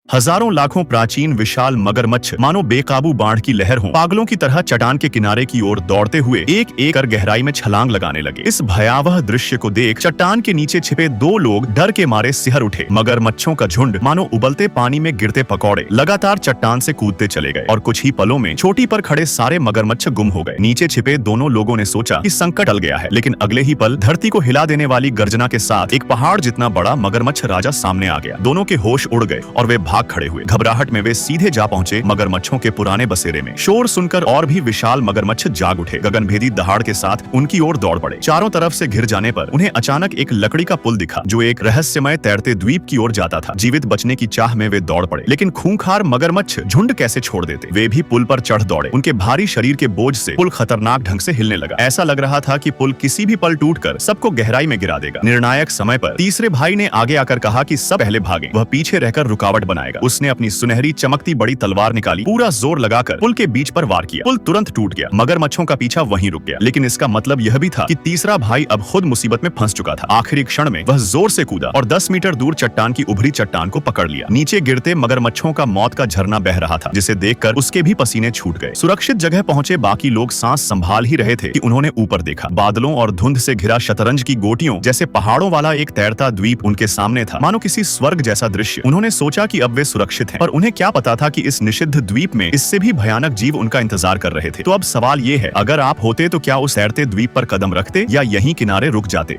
हजारों लाखों प्राचीन विशाल मगरमच्छ मानो बेकाबू बाढ़ की लहर हों, पागलों की तरह चट्टान के किनारे की ओर दौड़ते हुए एक एक कर गहराई में छलांग लगाने लगे। इस भयावह दृश्य को देख चट्टान के नीचे छिपे दो लोग डर के मारे सिहर उठे। मगरमच्छों का झुंड मानो उबलते पानी में गिरते पकौड़े लगातार चट्टान से कूदते चले गए और कुछ ही पलों में चोटी पर खड़े सारे मगरमच्छ गुम हो गए। नीचे छिपे दोनों लोगों ने सोचा कि संकट टल गया है, लेकिन अगले ही पल धरती को हिला देने वाली गर्जना के साथ एक पहाड़ जितना बड़ा मगरमच्छ राजा सामने आ गया। दोनों के होश उड़ गए और वे भाग खड़े हुए। घबराहट में वे सीधे जा पहुंचे मगरमच्छों के पुराने बसेरे में। शोर सुनकर और भी विशाल मगरमच्छ जाग उठे। गगनभेदी दहाड़ के साथ उनकी ओर दौड़ पड़े। चारों तरफ से घिर जाने पर उन्हें अचानक एक लकड़ी का पुल दिखा जो एक रहस्यमय तैरते द्वीप की ओर जाता था। जीवित बचने की चाह में वे दौड़ पड़े, लेकिन खूंखार मगरमच्छ झुंड कैसे छोड़ देते। वे भी पुल पर चढ़ दौड़े। उनके भारी शरीर के बोझ से पुल खतरनाक ढंग से हिलने लगा। ऐसा लग रहा था कि पुल किसी भी पल टूटकर सबको गहराई में गिरा देगा। निर्णायक समय पर तीसरे भाई ने आगे आकर कहा कि सब पहले भागें, वह पीछे रहकर रुकावट बनाएगा। उसने अपनी सुनहरी चमकती बड़ी तलवार निकाली, पूरा जोर लगाकर पुल के बीच पर वार किया। पुल तुरंत टूट गया। मगरमच्छों का पीछा वहीं रुक गया, लेकिन इसका मतलब यह भी था कि तीसरा भाई अब खुद मुसीबत में फंस चुका था। आखिरी क्षण में वह जोर से कूदा और 10 मीटर दूर चट्टान की उभरी चट्टान को पकड़ लिया। नीचे गिरते मगरमच्छों का मौत का झरना बह रहा था, जिसे देखकर उसके भी पसीने छूट गए। सुरक्षित जगह पहुंचे बाकी लोग सांस संभाल ही रहे थे कि उन्होंने ऊपर देखा। बादलों और धुंध से घिरा शतरंज की गोटियों जैसे पहाड़ों वाला एक तैरता द्वीप उनके सामने था, मानो किसी स्वर्ग जैसा दृश्य। उन्होंने सोचा कि अब वे सुरक्षित हैं, पर उन्हें क्या पता था कि इस निषिद्ध द्वीप में इससे भी भयानक जीव उनका इंतजार कर रहे थे। तो अब सवाल ये है, अगर आप होते तो क्या उस तैरते द्वीप पर कदम रखते या यहीं किनारे रुक जाते।